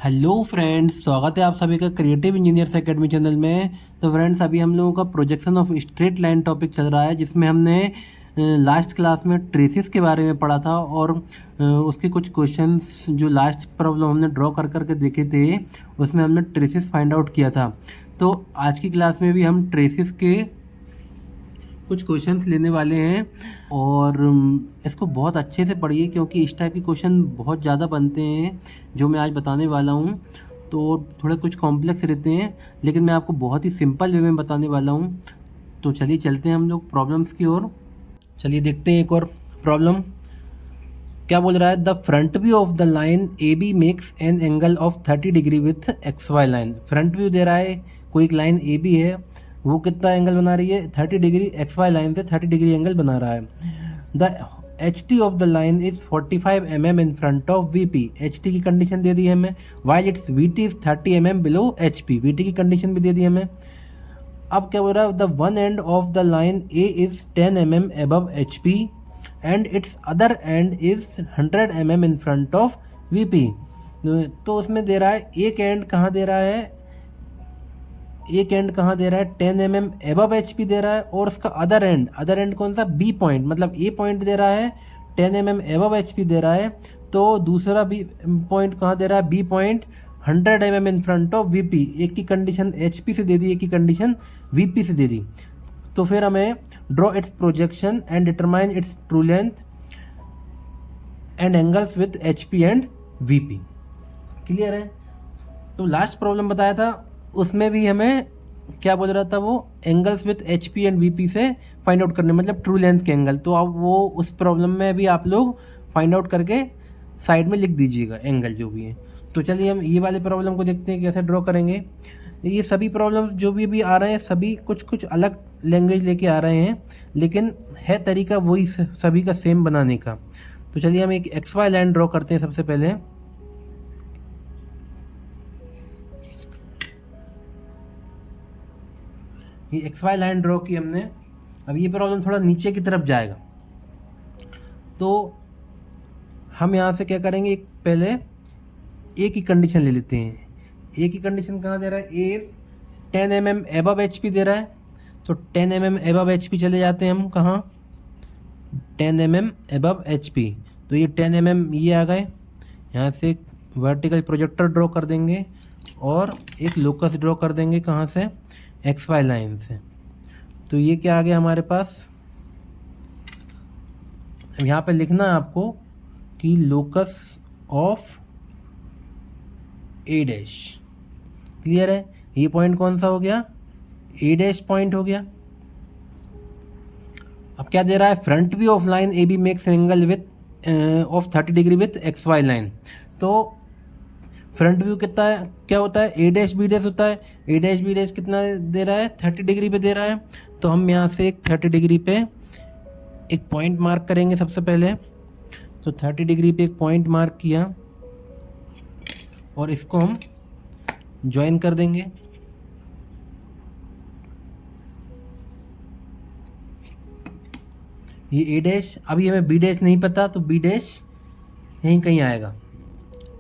Hello friends, स्वागत है आप सभी का क्रिएटिव इंजीनियर्स एकेडमी चैनल में। तो फ्रेंड्स, अभी हम लोगों का projection of straight line topic चल रहा है, जिसमें हमने लास्ट क्लास में ट्रेसेस के बारे में पढ़ा था और उसके कुछ क्वेश्चंस जो लास्ट प्रॉब्लम हमने ड्रॉ कर करके देखे थे, उसमें हमने ट्रेसेस फाइंड आउट किया था। तो आज की क्लास में भी हम ट्रेसेस के कुछ क्वेश्चंस लेने वाले हैं और इसको बहुत अच्छे से पढ़िए, क्योंकि इस टाइप के क्वेश्चन बहुत ज़्यादा बनते हैं जो मैं आज बताने वाला हूँ। तो थोड़े कुछ कॉम्प्लेक्स रहते हैं, लेकिन मैं आपको बहुत ही सिंपल वे में बताने वाला हूँ। तो चलिए चलते हैं हम लोग प्रॉब्लम्स की ओर। चलिए देखते हैं एक और प्रॉब्लम क्या बोल रहा है। The front view of the line A B makes an angle of 30 degree with X Y line. Front view दे रहा है, कोई एक लाइन ए बी है, वो कितना एंगल बना रही है, 30 डिग्री, एक्स वाई लाइन से 30 डिग्री एंगल बना रहा है। The H T of the line is 45 mm in front of V P. H T की कंडीशन दे दी है हमें, while it's we T is 30 mm below H P. We T की condition भी दे दी हमें। अब क्या बोल रहा है, the one end of the line A is 10 mm above H P and its other end is 100 mm in front of V P. तो उसमें दे रहा है एक एंड कहाँ दे रहा है, एक एंड कहाँ दे रहा है, 10 mm एबव एच पी दे रहा है, और उसका अदर एंड कौन सा, बी पॉइंट, मतलब ए पॉइंट दे रहा है 10 mm एबव एच पी दे रहा है। तो दूसरा बी पॉइंट कहाँ दे रहा है, B point 100 mm in front of V P. एक की कंडीशन एच पी से दे दी, एक की कंडीशन वी पी से दे दी। तो फिर हमें draw it's projection and determine its true length and angles with H P and V P. Clear है। तो लास्ट प्रॉब्लम बताया था, उसमें भी हमें क्या बोल रहा था, वो angles with H P and V P से फाइंड आउट करने, मतलब ट्रू लेंथ के एंगल। तो अब वो उस प्रॉब्लम में भी आप लोग फाइंड आउट करके साइड में लिख दीजिएगा एंगल जो भी है। तो चलिए हम ये वाले प्रॉब्लम को देखते हैं कैसे ड्रॉ करेंगे। ये सभी प्रॉब्लम जो भी आ रहे हैं, सभी कुछ कुछ अलग लैंग्वेज लेके आ रहे हैं, लेकिन है तरीका वही सभी का सेम बनाने का। तो चलिए हम एक एक्स वाई लाइन ड्रॉ करते हैं सबसे पहले। ये एक्स वाई लाइन ड्रॉ की हमने। अब ये प्रॉब्लम थोड़ा नीचे की तरफ जाएगा, तो हम यहाँ से क्या करेंगे, एक पहले ए की कंडीशन ले लेते हैं। ए की कंडीशन कहाँ दे रहा है, ए 10 mm एबव एच पी दे रहा है। तो 10 mm एबव एच पी चले जाते हैं हम, कहाँ, 10 mm एबव एच पी। तो ये 10 mm ये आ गए। यहाँ से एक वर्टिकल प्रोजेक्टर ड्रॉ कर देंगे और एक लोकस ड्रॉ कर देंगे, कहाँ से, एक्स वाई लाइन से। तो ये क्या आ गया हमारे पास। अब यहाँ पे लिखना है आपको कि locus of A dash. Clear है। ये पॉइंट कौन सा हो गया, ए डैश पॉइंट हो गया। अब क्या दे रहा है, front view of line A B makes angle with of 30 degree with X Y line. तो फ्रंट व्यू कितना है, क्या होता है, ए डैश बी डैश होता है। ए डैश बी डैश कितना दे रहा है, 30 डिग्री पे दे रहा है। तो हम यहाँ से एक 30 डिग्री पे एक पॉइंट मार्क करेंगे सबसे पहले। तो 30 डिग्री पे एक पॉइंट मार्क किया और इसको हम ज्वाइन कर देंगे। ये ए डैश, अभी हमें बी डैश नहीं पता, तो बी डैश यहीं कहीं आएगा,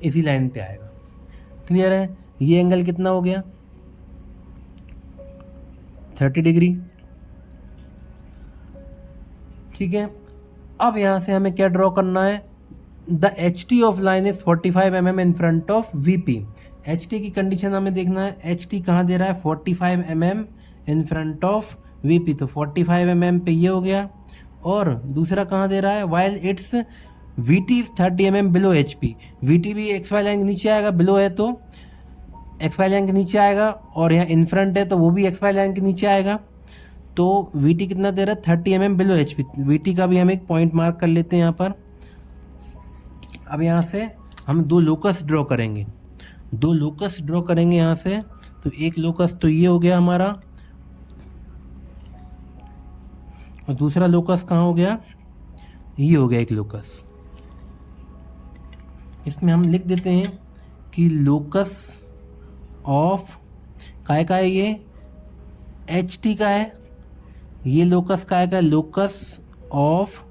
इसी लाइन पे आएगा। क्लियर है। ये एंगल कितना हो गया, 30 डिग्री। ठीक है। अब यहाँ से हमें क्या ड्रॉ करना है, the H T of line is 45 mm in front of V P. H T की कंडीशन हमें देखना है, एच टी कहाँ दे रहा है, 45 mm in front of V P. तो 45 mm पे ये हो गया, और दूसरा कहाँ दे रहा है, while it's we T is 30 mm below H P. We T भी एक्स वाई लाइन के नीचे आएगा, बिलो है तो एक्स वाई लाइन के नीचे आएगा, और यहाँ इन फ्रंट है तो वो भी एक्स वाई लाइन के नीचे आएगा। तो वी टी कितना दे रहा है, 30 mm below H P. We T का भी हम एक पॉइंट मार्क कर लेते हैं यहाँ पर। अब यहाँ से हम दो लोकस ड्रॉ करेंगे, दो लोकस ड्रॉ करेंगे यहाँ से। तो एक लोकस तो ये हो गया हमारा, और दूसरा लोकस कहाँ हो गया, ये हो गया एक लोकस। इसमें हम लिख देते हैं कि लोकस ऑफ काय का है, ये एच टी का है। ये लोकस काय का है, लोकस ऑफ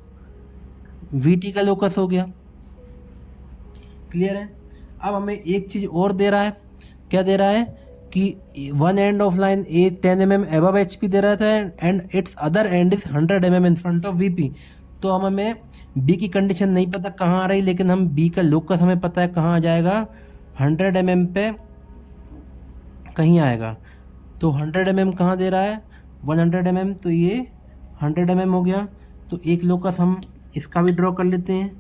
वी टी का लोकस हो गया। क्लियर है। अब हमें एक चीज़ और दे रहा है, क्या दे रहा है कि one end of line A 10 mm above H P दे रहा था and its other end is 100 mm in front of V P. तो हम हमें बी की कंडीशन नहीं पता कहाँ आ रही, लेकिन हम बी का लोकस हमें पता है कहाँ आ जाएगा, 100 mm पे कहीं आएगा। तो 100 mm कहाँ दे रहा है, 100 mm, तो ये 100 mm हो गया। तो एक लोकस हम इसका भी ड्रॉ कर लेते हैं,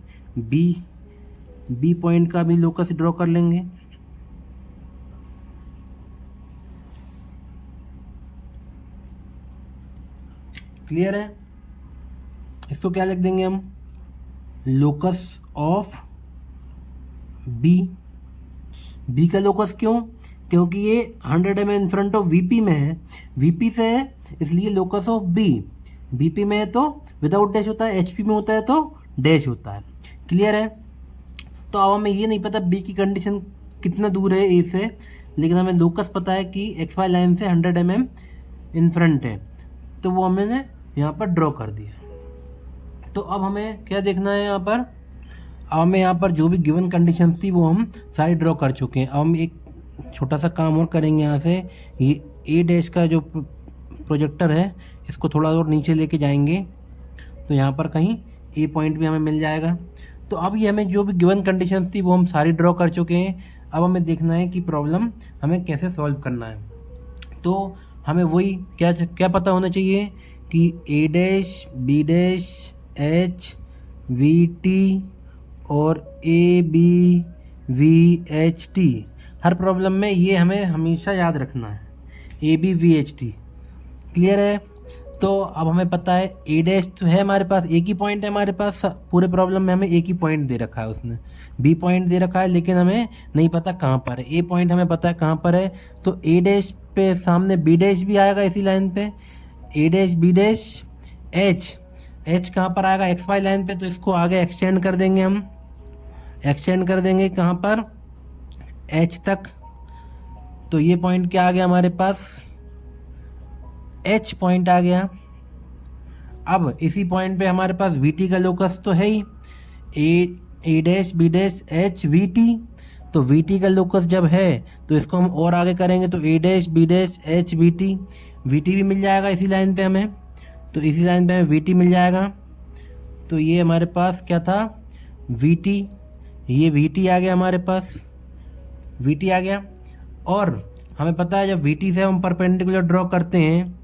बी पॉइंट का भी लोकस ड्रॉ कर लेंगे। क्लियर है? इसको क्या लिख देंगे हम, लोकस ऑफ बी का लोकस क्यों, क्योंकि ये 100 mm in front of VP में है, वीपी से है, इसलिए लोकस ऑफ बीपी में है तो विदाउट डैश होता है, एचपी में होता है तो डैश होता है। क्लियर है? तो अब हमें ये नहीं पता बी की कंडीशन कितना दूर है ए से, लेकिन हमें लोकस पता है कि एक्स वाई लाइन से 100 mm इन फ्रंट है, तो वो हमने यहाँ पर ड्रॉ कर दिया। तो अब हमें क्या देखना है यहाँ पर, अब हमें यहाँ पर जो भी गिवन कंडीशंस थी वो हम सारी ड्रॉ कर चुके हैं। अब हम एक छोटा सा काम और करेंगे यहाँ से, ये ए डैश का जो प्रोजेक्टर है इसको थोड़ा और नीचे लेके जाएंगे, तो यहाँ पर कहीं ए पॉइंट भी हमें मिल जाएगा। तो अब ये हमें जो भी गिवन कंडीशंस थी वो हम सारी ड्रॉ कर चुके हैं। अब हमें देखना है कि प्रॉब्लम हमें कैसे सॉल्व करना है। तो हमें वही क्या पता होना चाहिए कि A dash, B dash, H, V T और A B V H T, हर प्रॉब्लम में ये हमें हमेशा याद रखना है, A B V H T. Clear है? तो अब हमें पता है ए डैश तो है हमारे पास, एक ही पॉइंट है हमारे पास, पूरे प्रॉब्लम में हमें एक ही पॉइंट दे रखा है, उसने बी पॉइंट दे रखा है, लेकिन हमें नहीं पता कहाँ पर है। ए पॉइंट हमें पता है कहाँ पर है, तो ए डैश पे सामने बी डैश भी आएगा इसी लाइन पे, ए डैश बी डैश, एच कहाँ पर आएगा, एक्स वाई लाइन पे, तो इसको आगे एक्सटेंड कर देंगे हम, एक्सटेंड कर देंगे कहाँ पर, एच तक। तो ये पॉइंट क्या आ गया हमारे पास, एच पॉइंट आ गया। अब इसी पॉइंट पे हमारे पास वी टी का लोकस तो है ही, A dash B dash H V T, तो वी टी का लोकस जब है तो इसको हम और आगे करेंगे तो A dash B dash H V T भी मिल जाएगा इसी लाइन पे हमें, तो इसी लाइन पे हमें वी टी मिल जाएगा। तो ये हमारे पास क्या था, वी टी, ये वी टी आ गया हमारे पास, वी टी आ गया। और हमें पता है जब वी टी से हम परपेंडिकुलर ड्रॉ करते हैं,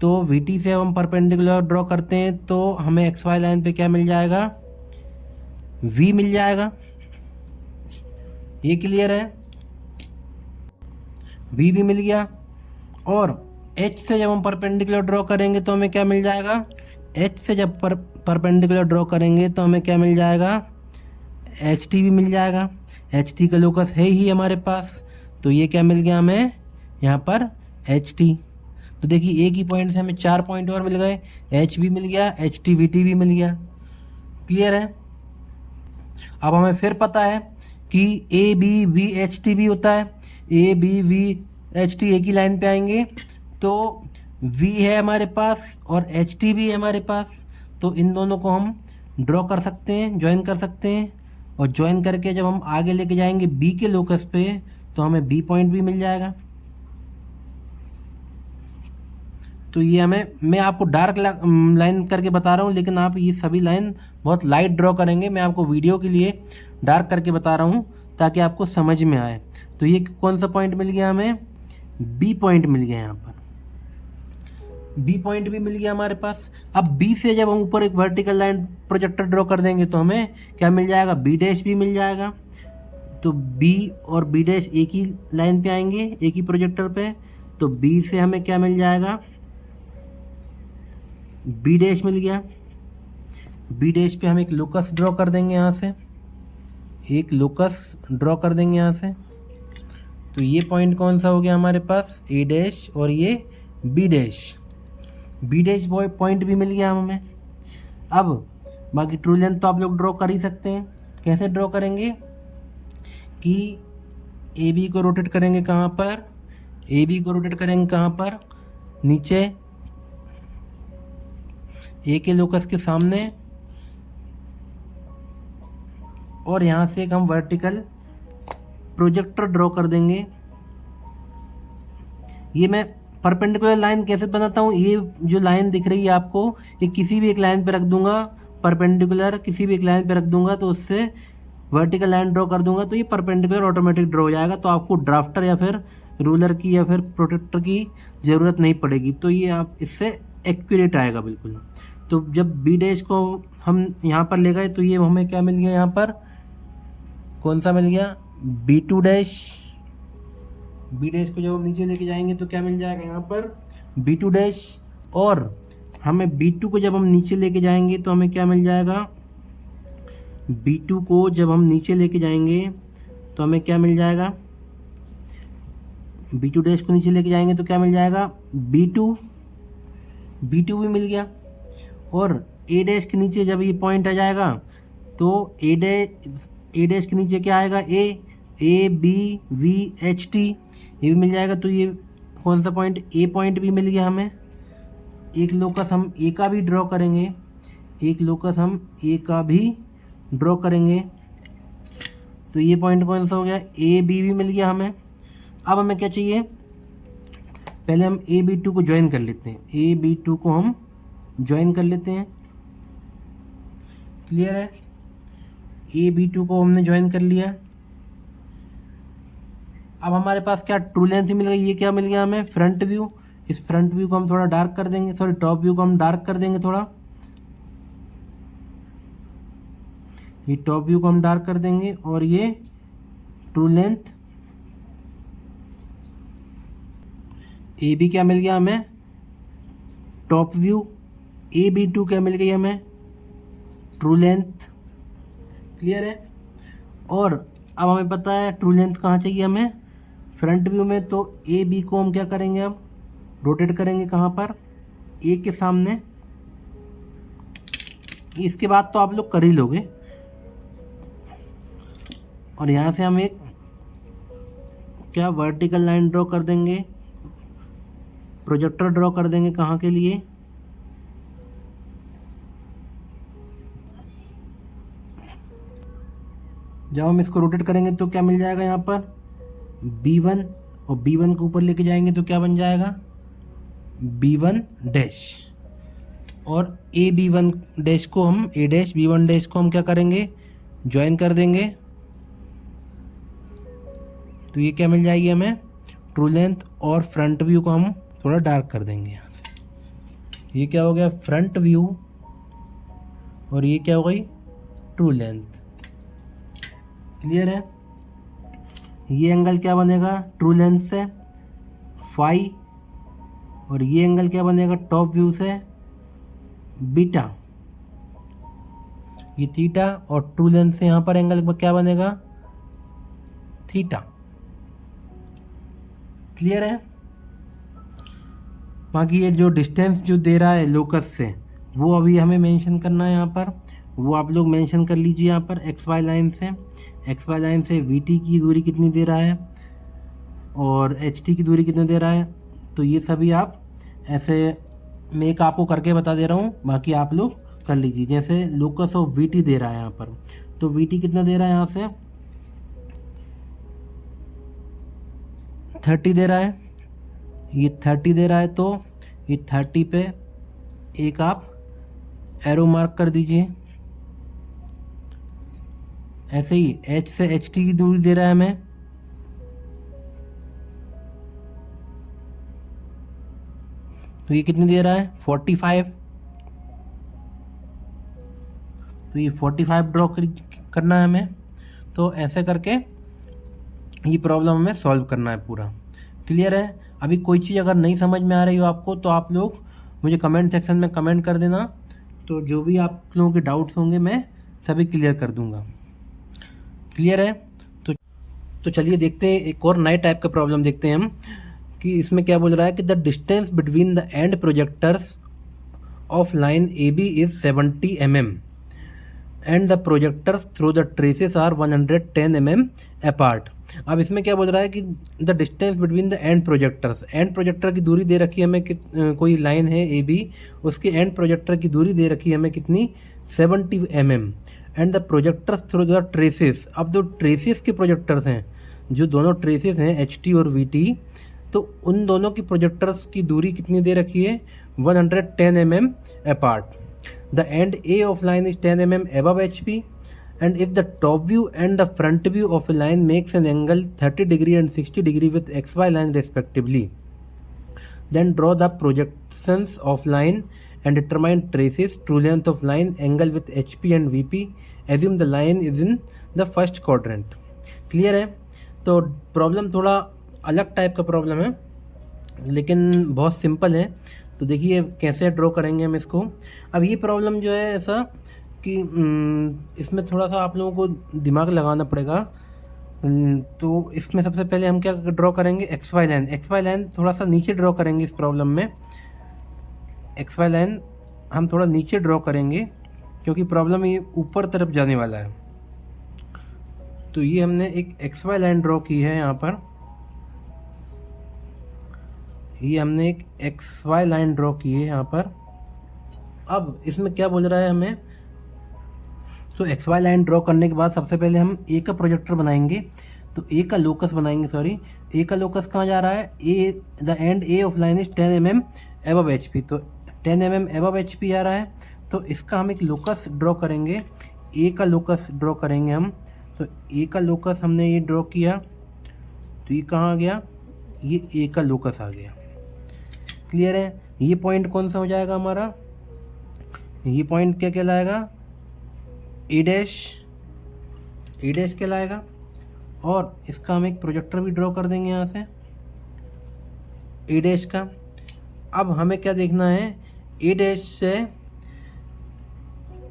तो वी टी से हम परपेंडिकुलर ड्रॉ करते हैं तो हमें एक्स वाई लाइन पे क्या मिल जाएगा, वी मिल जाएगा। ये क्लियर है? वी भी मिल गया। और एच से जब हम परपेंडिकुलर ड्रॉ करेंगे तो हमें क्या मिल जाएगा, एच से जब परपेंडिकुलर ड्रॉ करेंगे तो हमें क्या मिल जाएगा, एच टी भी मिल जाएगा। एच टी का लोकस है ही हमारे पास, तो ये क्या मिल गया हमें यहाँ पर, एच टी। तो देखिए एक ही पॉइंट से हमें 4 पॉइंट और मिल गए, एच भी मिल गया, एच टी वी टी भी मिल गया। क्लियर है? अब हमें फिर पता है कि A B V H T भी होता है, A B V H T एक ही लाइन पे आएंगे, तो वी है हमारे पास और एच टी भी है हमारे पास, तो इन दोनों को हम ड्रॉ कर सकते हैं, ज्वाइन कर सकते हैं, और ज्वाइन करके जब हम आगे लेके जाएंगे बी के लोकस पे तो हमें बी पॉइंट भी मिल जाएगा। तो ये मैं आपको डार्क लाइन करके बता रहा हूँ, लेकिन आप ये सभी लाइन बहुत लाइट ड्रॉ करेंगे, मैं आपको वीडियो के लिए डार्क करके बता रहा हूँ ताकि आपको समझ में आए। तो ये कौन सा पॉइंट मिल गया हमें, बी पॉइंट मिल गया, यहाँ पर बी पॉइंट भी मिल गया हमारे पास। अब बी से जब हम ऊपर एक वर्टिकल लाइन प्रोजेक्टर ड्रॉ कर देंगे तो हमें क्या मिल जाएगा, बी डैश भी मिल जाएगा। तो बी और बी डैश एक ही लाइन पे आएंगे, एक ही प्रोजेक्टर पे, तो बी से हमें क्या मिल जाएगा, बी डैश मिल गया। बी डैश पे हम एक लोकस ड्रॉ कर देंगे, यहाँ से एक लोकस ड्रॉ कर देंगे यहाँ से। तो ये पॉइंट कौन सा हो गया हमारे पास, ए डैश, और ये B dash, B dash point भी मिल गया हमें। अब बाकी ट्रू लेंथ तो आप लोग ड्रॉ कर ही सकते हैं। कैसे ड्रॉ करेंगे कि ए बी को रोटेट करेंगे कहाँ पर, ए बी को रोटेट करेंगे कहाँ पर, नीचे ए के लोकस के सामने, और यहाँ से एक हम वर्टिकल प्रोजेक्टर ड्रॉ कर देंगे। ये मैं परपेंडिकुलर लाइन कैसे बनाता हूँ, ये जो लाइन दिख रही है आपको, ये किसी भी एक लाइन पे रख दूंगा, परपेंडिकुलर किसी भी एक लाइन पे रख दूंगा, तो उससे वर्टिकल लाइन ड्रॉ कर दूंगा, तो ये परपेंडिकुलर ऑटोमेटिक ड्रॉ हो जाएगा। तो आपको ड्राफ्टर या फिर रूलर की या फिर प्रोटेक्टर की ज़रूरत नहीं पड़ेगी, तो ये आप इससे एक्यूरेट आएगा बिल्कुल। तो जब बी डैश को हम यहाँ पर ले गए तो ये हमें क्या मिल गया, यहाँ पर कौन सा मिल गया, B2 डैश। बी डैश को जब हम नीचे लेके जाएंगे तो क्या मिल जाएगा, यहाँ पर B2 डैश। और हमें B2 को जब हम नीचे लेके जाएंगे तो हमें क्या मिल जाएगा, B2 को जब हम नीचे लेके जाएंगे तो हमें क्या मिल जाएगा, B2 डैश को नीचे लेके जाएंगे तो क्या मिल जाएगा, B2 भी मिल गया। और A डैश के नीचे जब ये पॉइंट आ जाएगा तो A डैश के नीचे क्या आएगा, A B V H T, ये भी मिल जाएगा। तो ये कौन सा पॉइंट, A पॉइंट भी मिल गया हमें। एक लोकस हम A का भी ड्रॉ करेंगे, एक लोकस हम A का भी ड्रॉ करेंगे। तो ये पॉइंट कौन सा हो गया, A B भी मिल गया हमें। अब हमें क्या चाहिए, पहले हम AB2 को ज्वाइन कर लेते हैं, AB2 को हम ज्वाइन कर लेते हैं। क्लियर है, AB2 को हमने ज्वाइन कर लिया। अब हमारे पास क्या ट्रू लेंथ मिल गई, ये क्या मिल गया हमें, फ्रंट व्यू। इस फ्रंट व्यू को हम थोड़ा डार्क कर देंगे, सॉरी टॉप व्यू को हम डार्क कर देंगे थोड़ा, ये टॉप व्यू को हम डार्क कर देंगे। और ये ट्रू लेंथ AB क्या मिल गया हमें, टॉप व्यू। AB2 क्या मिल गई हमें, ट्रू लेंथ। क्लियर है। और अब हमें पता है ट्रू लेंथ कहाँ चाहिए हमें, फ्रंट व्यू में। तो AB को हम क्या करेंगे, अब रोटेट करेंगे कहाँ पर, A के सामने। इसके बाद तो आप लोग कर ही लोगे। और यहाँ से हम एक क्या वर्टिकल लाइन ड्रॉ कर देंगे, प्रोजेक्टर ड्रॉ कर देंगे कहाँ के लिए, जब हम इसको रोटेट करेंगे तो क्या मिल जाएगा यहाँ पर, B1। और B1 को ऊपर लेके जाएंगे तो क्या बन जाएगा, B1 डैश। और AB1 डैश को हम A डैश B1 डैश को हम क्या करेंगे, ज्वाइन कर देंगे। तो ये क्या मिल जाएगी हमें, ट्रू लेंथ। और फ्रंट व्यू को हम थोड़ा डार्क कर देंगे यहाँ से। ये क्या हो गया, फ्रंट व्यू। और ये क्या हो गई, ट्रू लेंथ। क्लियर है। ये एंगल क्या बनेगा, ट्रू लेंथ से फाई। और ये एंगल क्या बनेगा, टॉप व्यू से बीटा। ये थीटा। और ट्रू लेंथ से यहाँ पर एंगल क्या बनेगा, थीटा। क्लियर है। बाकी ये जो डिस्टेंस जो दे रहा है लोकस से, वो अभी हमें मेंशन करना है यहाँ पर, वो आप लोग मेंशन कर लीजिए यहाँ पर XY लाइन से। XY लाइन से VT की दूरी कितनी दे रहा है और HT की दूरी कितनी दे रहा है। तो ये सभी आप ऐसे, मैं एक आपको करके बता दे रहा हूँ, बाकी आप लोग कर लीजिए। जैसे लोकस ऑफ VT दे रहा है यहाँ पर, तो VT कितना दे रहा है, यहाँ से 30 दे रहा है, ये 30 दे रहा है। तो ये 30 पे एक आप एरो मार्क कर दीजिए। ऐसे ही H से HT की दूरी दे रहा है हमें, तो ये कितनी दे रहा है, 45। तो ये 45 ड्रॉ करना है हमें। तो ऐसे करके ये प्रॉब्लम हमें सॉल्व करना है पूरा। क्लियर है। अभी कोई चीज़ अगर नहीं समझ में आ रही हो आपको, तो आप लोग मुझे कमेंट सेक्शन में कमेंट कर देना, तो जो भी आप लोगों के डाउट्स होंगे मैं सभी क्लियर कर दूंगा। क्लियर है। तो चलिए देखते हैं, एक और नए टाइप का प्रॉब्लम देखते हैं हम, कि इसमें क्या बोल रहा है कि the distance between the end projectors of line AB is 70 mm and the projectors through the traces are 110 mm apart. अब इसमें क्या बोल रहा है कि the distance between the end projectors, end projector की दूरी दे रखी है हमें कोई लाइन है AB, उसके एंड प्रोजेक्टर की दूरी दे रखी है हमें कितनी, 70 mm and the projectors through the traces. अब जो ट्रेसेस के प्रोजेक्टर्स हैं, जो दोनों ट्रेसेस हैं एच टी और वी टी, तो उन दोनों की प्रोजेक्टर्स की दूरी कितनी दे रखी है, 110 mm apart. The end A of line is 10 mm above HP, and if the top view and the front view of a line makes an angle 30 degree and 60 degree with XY line respectively, then draw the projections of line and determine traces, true length of line, angle with HP and VP. Assume the line is in the first quadrant. Clear है? तो problem थोड़ा अलग type का problem है लेकिन बहुत simple है. तो देखिए कैसे ड्रॉ करेंगे हम इसको. अब ये प्रॉब्लम जो है ऐसा कि इसमें थोड़ा सा आप लोगों को दिमाग लगाना पड़ेगा. तो इसमें सबसे पहले हम क्या ड्रॉ करेंगे, X Y line. X Y line थोड़ा सा नीचे ड्रॉ करेंगे इस प्रॉब्लम में. एक्स वाई लाइन हम थोड़ा नीचे ड्रॉ करेंगे क्योंकि प्रॉब्लम ये ऊपर तरफ जाने वाला है. तो ये हमने एक एक्स वाई लाइन ड्रॉ की है यहाँ पर. ये हमने एक एक्स वाई लाइन ड्रॉ की है यहाँ पर. अब इसमें क्या बोल रहा है हमें, तो एक्स वाई लाइन ड्रॉ करने के बाद सबसे पहले हम ए का प्रोजेक्टर बनाएंगे. तो ए का लोकस बनाएंगे, सॉरी ए का लोकस कहाँ जा रहा है, A the end A of line is 10 mm above H P. तो 10 mm एबव एच पी आ रहा है. तो इसका हम एक लोकस ड्रॉ करेंगे, ए का लोकस ड्रॉ करेंगे हम. तो ए का लोकस हमने ये ड्रॉ किया. तो ये कहाँ आ गया, ये ए का लोकस आ गया. क्लियर है? ये पॉइंट कौन सा हो जाएगा हमारा, ये पॉइंट क्या कहलाएगा, ए डैश कहलाएगा. और इसका हम एक प्रोजेक्टर भी ड्रॉ कर देंगे यहाँ से ए डैश का. अब हमें क्या देखना है, ए डैश से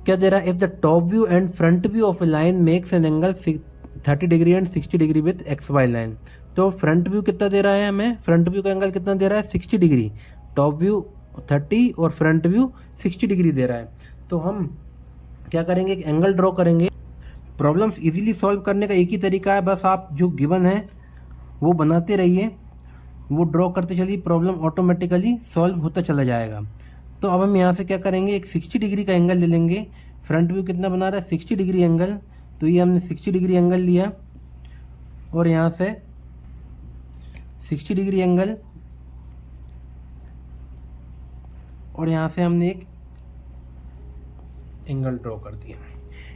क्या दे रहा है, if the top view and front view of a line makes an angle 30 degree and 60 degree with X Y line. तो फ्रंट व्यू कितना दे रहा है हमें, फ्रंट व्यू का एंगल कितना दे रहा है, 60 डिग्री. टॉप व्यू 30 और फ्रंट व्यू 60 डिग्री दे रहा है. तो हम क्या करेंगे, एक एंगल ड्रॉ करेंगे. प्रॉब्लम्स इजीली सॉल्व करने का एक ही तरीका है, बस आप जो गिवन है वो बनाते रहिए, वो ड्रॉ करते चलिए, प्रॉब्लम ऑटोमेटिकली सॉल्व होता चला जाएगा. तो अब हम यहाँ से क्या करेंगे, एक 60 डिग्री का एंगल ले लेंगे. फ्रंट व्यू कितना बना रहा है, 60 डिग्री एंगल. तो ये हमने 60 डिग्री एंगल लिया और यहाँ से 60 डिग्री एंगल, और यहाँ से हमने एक एंगल ड्रॉ कर दिया.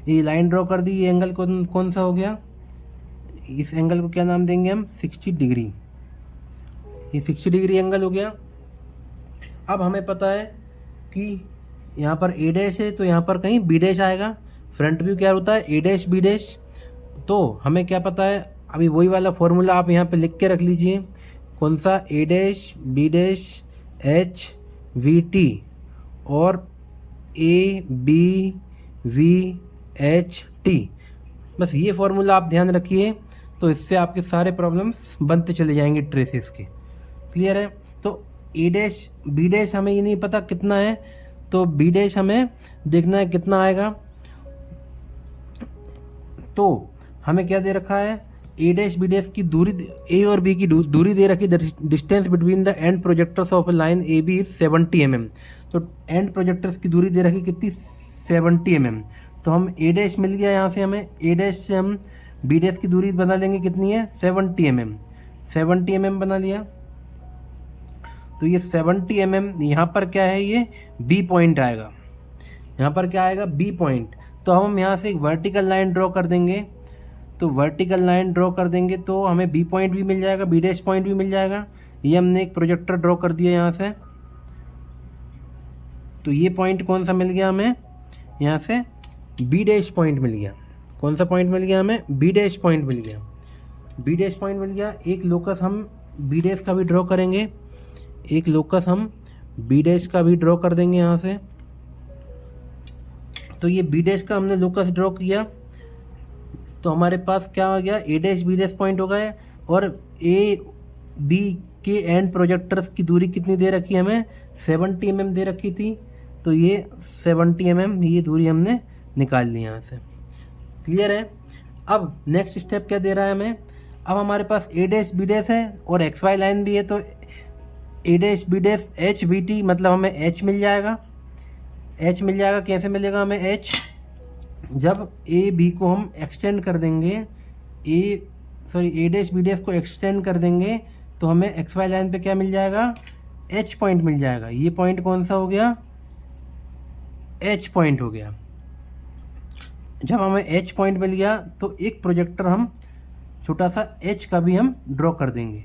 ये लाइन ड्रॉ कर दी. ये एंगल कौन सा हो गया, इस एंगल को क्या नाम देंगे हम, 60 डिग्री. ये 60 डिग्री एंगल हो गया. अब हमें पता है कि यहाँ पर ए डैश है तो यहाँ पर कहीं बी डैश आएगा. फ्रंट व्यू क्या होता है, ए डैश बी डैश. तो हमें क्या पता है, अभी वही वाला फॉर्मूला आप यहाँ पे लिख के रख लीजिए. कौन सा, A dash B dash H V T और A B V H T. बस ये फॉर्मूला आप ध्यान रखिए, तो इससे आपके सारे प्रॉब्लम्स बनते चले जाएंगे ट्रेसेस के. क्लियर है? तो ए डैश बी डैश हमें ये नहीं पता कितना है, तो बी डैश हमें देखना है कितना आएगा. तो हमें क्या दे रखा है, ए डैश बी डैश की दूरी, ए और बी की दूरी दे रखी, distance between the end projectors of a line A B is 70 mm. तो एंड प्रोजेक्टर्स की दूरी दे रखी कितनी, 70 mm. तो हम ए डैश मिल गया यहाँ से हमें, ए डैश से हम बी डैश की दूरी बना लेंगे कितनी है, 70 mm. 70 mm बना लिया. तो ये 70 mm यहाँ पर क्या है, ये बी पॉइंट आएगा. यहाँ पर क्या आएगा, बी पॉइंट. तो हम यहाँ से एक वर्टिकल लाइन ड्रॉ कर देंगे. तो वर्टिकल लाइन ड्रॉ कर देंगे तो हमें बी पॉइंट भी मिल जाएगा, बी डैश पॉइंट भी मिल जाएगा. ये हमने एक प्रोजेक्टर ड्रॉ कर दिया यहाँ से. तो ये पॉइंट कौन सा मिल गया हमें, यहाँ से बी डैश पॉइंट मिल गया. कौन सा पॉइंट मिल गया हमें, बी डैश पॉइंट मिल गया. बी डैश पॉइंट मिल गया. एक लोकस हम बी डैश का भी ड्रॉ करेंगे, एक लोकस हम बी डैश का भी ड्रॉ कर देंगे यहाँ से. तो ये बी डैश का हमने लोकस ड्रॉ किया. तो हमारे पास क्या आ गया, ए डैश बी डैश पॉइंट हो गए. और ए बी के एंड प्रोजेक्टर्स की दूरी कितनी दे रखी है हमें, 70 mm दे रखी थी. तो ये 70 mm ये दूरी हमने निकाल ली यहाँ से. क्लियर है? अब नेक्स्ट स्टेप क्या दे रहा है हमें, अब हमारे पास ए डैश बी डैश है और एक्स वाई लाइन भी है. तो A dash B dash H B T, मतलब हमें एच मिल जाएगा. एच मिल जाएगा, कैसे मिलेगा हमें एच, जब ए बी को हम एक्सटेंड कर देंगे, ए सॉरी ए डैश बी डैश को एक्सटेंड कर देंगे तो हमें एक्स वाई लाइन पे क्या मिल जाएगा, एच पॉइंट मिल जाएगा। ये पॉइंट कौन सा हो गया, एच पॉइंट हो गया। जब हमें एच पॉइंट मिल गया तो एक प्रोजेक्टर हम छोटा सा एच का भी हम ड्रॉ कर देंगे,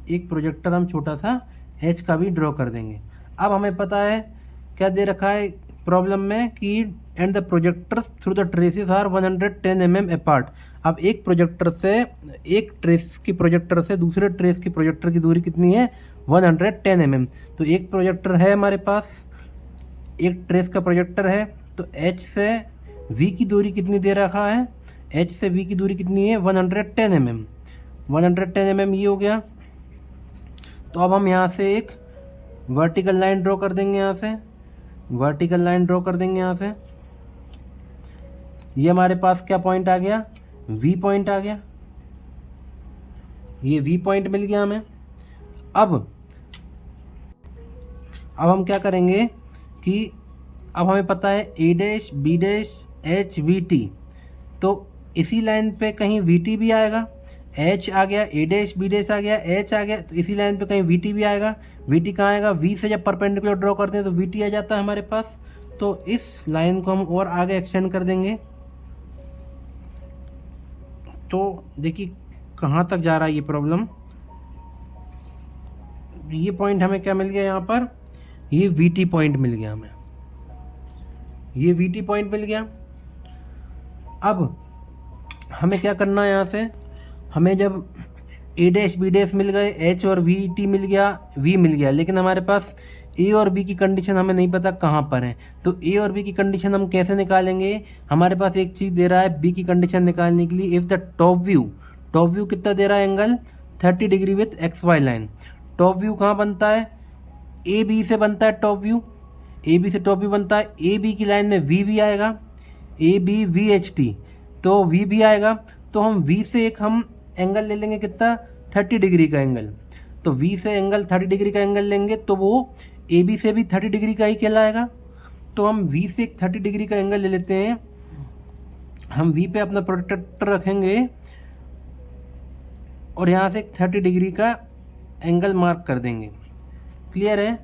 एक प्रोजेक्टर हम छोटा सा एच का भी ड्रॉ कर देंगे। अब हमें पता है क्या दे रखा है प्रॉब्लम में कि and the projector through the traces are 110 mm apart. अब एक प्रोजेक्टर से, एक ट्रेस की प्रोजेक्टर से दूसरे ट्रेस की प्रोजेक्टर की दूरी कितनी है, 110 mm। तो एक प्रोजेक्टर है हमारे पास, एक ट्रेस का प्रोजेक्टर है, तो एच से वी की दूरी कितनी दे रखा है, एच से वी की दूरी कितनी है, 110 mm। 110 mm ये हो गया। तो अब हम यहाँ से एक वर्टिकल लाइन ड्रॉ कर देंगे, यहाँ से वर्टिकल लाइन ड्रॉ कर देंगे यहाँ से। ये हमारे पास क्या पॉइंट आ गया, वी पॉइंट आ गया, ये वी पॉइंट मिल गया हमें। अब हम क्या करेंगे कि अब हमें पता है A dash B dash H V T, तो इसी लाइन पे कहीं वी टी भी आएगा, एच आ गया, ए डैश बी डैश आ गया, एच आ गया, तो इसी लाइन पे कहीं वी टी भी आएगा। वी टी कहाँ आएगा, वी से जब परपेंडिकुलर ड्रॉ करते हैं तो वी टी आ जाता है हमारे पास। तो इस लाइन को हम और आगे एक्सटेंड कर देंगे। तो देखिए कहाँ तक जा रहा है ये प्रॉब्लम। ये पॉइंट हमें क्या मिल गया यहाँ पर, ये वी टी पॉइंट मिल गया हमें, ये वी टी पॉइंट मिल गया। अब हमें क्या करना है, यहाँ से हमें जब ए डैश बी डैश मिल गए, एच और वी टी मिल गया, वी मिल गया, लेकिन हमारे पास ए और बी की कंडीशन हमें नहीं पता कहाँ पर है। तो ए और बी की कंडीशन हम कैसे निकालेंगे, हमारे पास एक चीज़ दे रहा है बी की कंडीशन निकालने के लिए, इफ़ द टॉप व्यू कितना दे रहा है angle 30 degree with X Y line. Top view कहाँ बनता है, ए बी से बनता है टॉप व्यू, ए बी से टॉप व्यू बनता है। ए बी की लाइन में वी भी आएगा, A B V H T, तो वी भी आएगा। तो हम वी से एक हम एंगल ले लेंगे कितना, 30 डिग्री का एंगल। तो वी से एंगल 30 डिग्री का एंगल लेंगे तो वो ए बी से भी 30 डिग्री का ही कहलाएगा। तो हम वी से एक 30 डिग्री का एंगल ले लेते हैं, हम वी पे अपना प्रोजेक्टर रखेंगे और यहाँ से एक 30 डिग्री का एंगल मार्क कर देंगे। क्लियर है।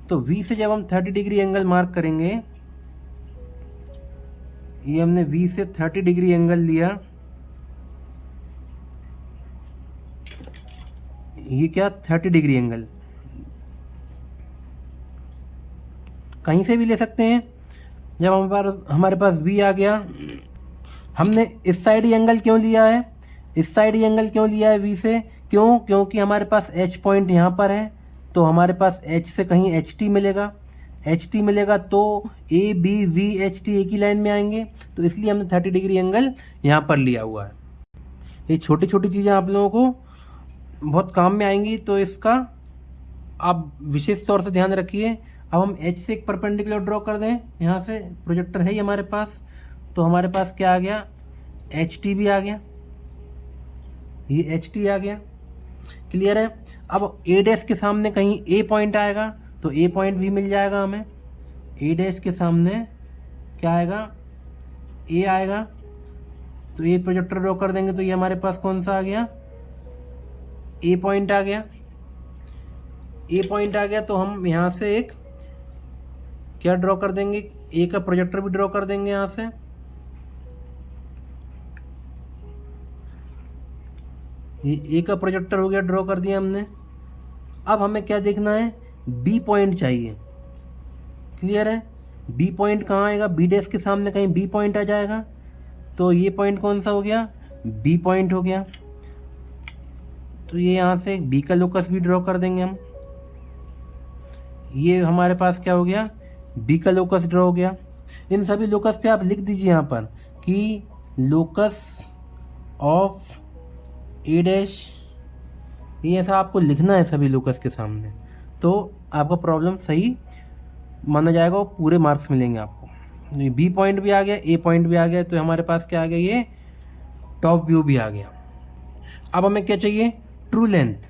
तो वी से जब हम 30 डिग्री एंगल मार्क करेंगे, ये हमने वी से 30 डिग्री एंगल लिया, ये क्या 30 डिग्री एंगल कहीं से भी ले सकते हैं। जब हमारे पास वी आ गया, हमने इस साइड ही एंगल क्यों लिया है, इस साइड ही एंगल क्यों लिया है वी से, क्योंकि हमारे पास एच पॉइंट यहाँ पर है, तो हमारे पास एच से कहीं एच टी मिलेगा, एच टी मिलेगा तो A B V H T एक ही लाइन में आएंगे, तो इसलिए हमने 30 डिग्री एंगल यहाँ पर लिया हुआ है। ये छोटी छोटी चीज़ें आप लोगों को बहुत काम में आएंगी, तो इसका आप विशेष तौर से ध्यान रखिए। अब हम एच से एक परपेंडिकुलर ड्रॉ कर दें, यहाँ से प्रोजेक्टर है ही हमारे पास, तो हमारे पास क्या आ गया, एच टी भी आ गया, ये एच टी आ गया। क्लियर है। अब ए डैश के सामने कहीं ए पॉइंट आएगा तो ए पॉइंट भी मिल जाएगा हमें। ए डैश के सामने क्या आएगा, ए आएगा, तो ए प्रोजेक्टर ड्रॉ कर देंगे तो ये हमारे पास कौन सा आ गया, ए पॉइंट आ गया। ए पॉइंट आ गया तो हम यहाँ से एक क्या ड्रॉ कर देंगे, ए का प्रोजेक्टर भी ड्रॉ कर देंगे यहाँ से। ये ए का प्रोजेक्टर हो गया, ड्रॉ कर दिया हमने। अब हमें क्या देखना है, बी पॉइंट चाहिए। क्लियर है। बी पॉइंट कहाँ आएगा, बी डैश के सामने कहीं बी पॉइंट आ जाएगा, तो ये पॉइंट कौन सा हो गया, बी पॉइंट हो गया। तो ये यहाँ से बी का लोकस भी ड्रॉ कर देंगे हम। ये हमारे पास क्या हो गया, बी का लोकस ड्रॉ हो गया। इन सभी लोकस पे आप लिख दीजिए यहाँ पर कि लोकस ऑफ ए डैश, ये ऐसा आपको लिखना है सभी लोकस के सामने, तो आपका प्रॉब्लम सही माना जाएगा और पूरे मार्क्स मिलेंगे आपको। ये बी पॉइंट भी आ गया, ए पॉइंट भी आ गया, तो हमारे पास क्या आ गया, ये टॉप व्यू भी आ गया। अब हमें क्या चाहिए, ट्रू लेंथ।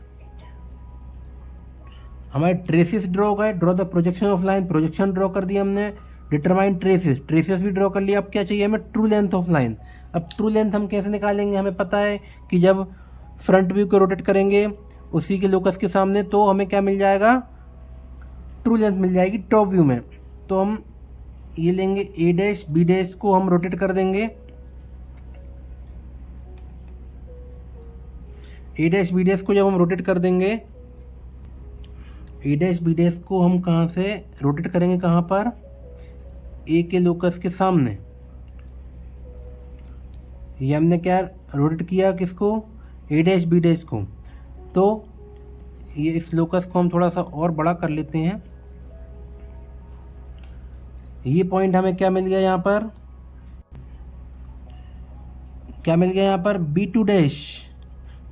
हमारे ट्रेसेस ड्रॉ हो गए, draw the projection of line, projection draw कर दिया हमने। डिटरमाइन ट्रेसेस, ट्रेसेस भी ड्रॉ कर लिया। अब क्या चाहिए हमें, ट्रू लेंथ ऑफ लाइन। अब ट्रू लेंथ हम कैसे निकालेंगे, हमें पता है कि जब फ्रंट व्यू को रोटेट करेंगे उसी के लोकस के सामने, तो हमें क्या मिल जाएगा, ट्रू लेंथ मिल जाएगी टॉप व्यू में। तो हम ये लेंगे ए डैश बी डैश को हम रोटेट कर देंगे, ए डैश बी डैश को जब हम रोटेट कर देंगे, ए डैश बी डैश को हम कहाँ से रोटेट करेंगे, कहाँ पर, ए के लोकस के सामने। ये हमने क्या रोटेट किया, किसको, ए डैश बी डैश को। तो ये इस लोकस को हम थोड़ा सा और बड़ा कर लेते हैं। ये पॉइंट हमें क्या मिल गया यहाँ पर, क्या मिल गया यहाँ पर, B two dash,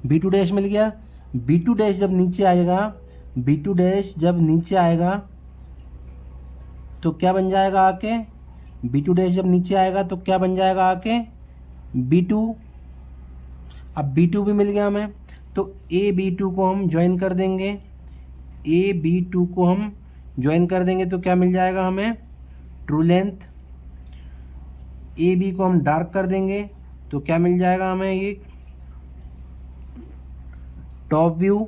B two dash मिल गया। बी टू डैश जब नीचे आएगा, बी टू डैश जब नीचे आएगा तो क्या बन जाएगा आके, बी टू डैश जब नीचे आएगा तो क्या बन जाएगा आके, बी टू। अब बी टू भी मिल गया हमें, तो ए बी टू को हम ज्वाइन कर देंगे, ए बी टू को हम ज्वाइन कर देंगे तो क्या मिल जाएगा हमें, ट्रू लेंथ। ए बी को हम डार्क कर देंगे तो क्या मिल जाएगा हमें, ये टॉप व्यू।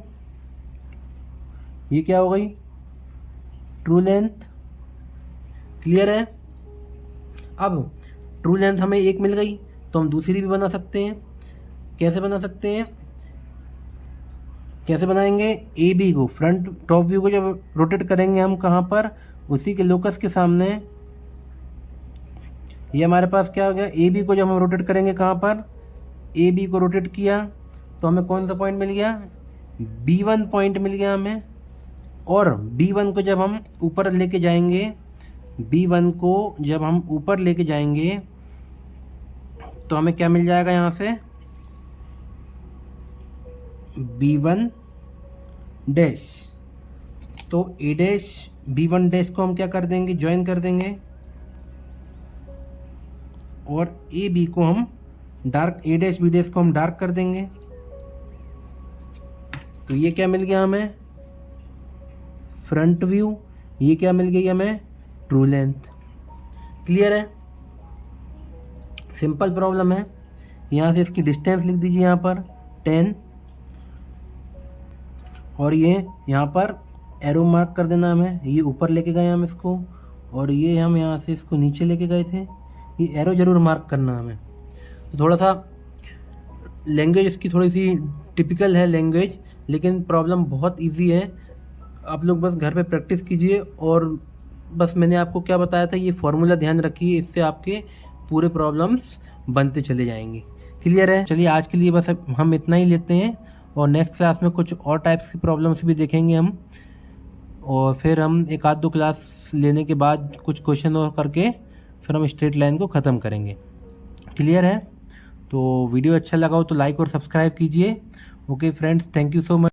ये क्या हो गई, ट्रू लेंथ। क्लियर है। अब ट्रू लेंथ हमें एक मिल गई तो हम दूसरी भी बना सकते हैं। कैसे बना सकते हैं, कैसे बनाएंगे, ए बी को, फ्रंट टॉप व्यू को जब रोटेट करेंगे हम कहाँ पर, उसी के लोकस के सामने। ये हमारे पास क्या हो गया, ए बी को जब हम रोटेट करेंगे कहाँ पर, ए बी को रोटेट किया तो हमें कौन सा पॉइंट मिल गया, B1 पॉइंट मिल गया हमें। और B1 को जब हम ऊपर लेके जाएंगे, B1 को जब हम ऊपर लेके जाएंगे तो हमें क्या मिल जाएगा यहाँ से, B1 डैश। तो ए डैश B1 डैश को हम क्या कर देंगे, ज्वाइन कर देंगे, और ए बी को हम डार्क, ए डैश बी डैश को हम डार्क कर देंगे। तो ये क्या मिल गया हमें, फ्रंट व्यू। ये क्या मिल गई हमें, ट्रू लेंथ। क्लियर है, सिंपल प्रॉब्लम है। यहाँ से इसकी डिस्टेंस लिख दीजिए यहाँ पर 10, और ये यहाँ पर एरो मार्क कर देना हमें। ये ऊपर लेके गए हम इसको, और ये हम यहाँ से इसको नीचे लेके गए थे, ये एरो ज़रूर मार्क करना हमें। तो थोड़ा सा लैंग्वेज इसकी थोड़ी सी टिपिकल है लैंग्वेज, लेकिन प्रॉब्लम बहुत इजी है। आप लोग बस घर पे प्रैक्टिस कीजिए, और बस मैंने आपको क्या बताया था ये फॉर्मूला ध्यान रखिए, इससे आपके पूरे प्रॉब्लम्स बनते चले जाएंगे। क्लियर है। चलिए आज के लिए बस हम इतना ही लेते हैं, और नेक्स्ट क्लास में कुछ और टाइप्स की प्रॉब्लम्स भी देखेंगे हम, और फिर हम एक आध दो क्लास लेने के बाद कुछ क्वेश्चन और करके फिर हम स्ट्रेट लाइन को ख़त्म करेंगे। क्लियर है। तो वीडियो अच्छा लगा हो तो लाइक और सब्सक्राइब कीजिए। Okay friends, thank you so much.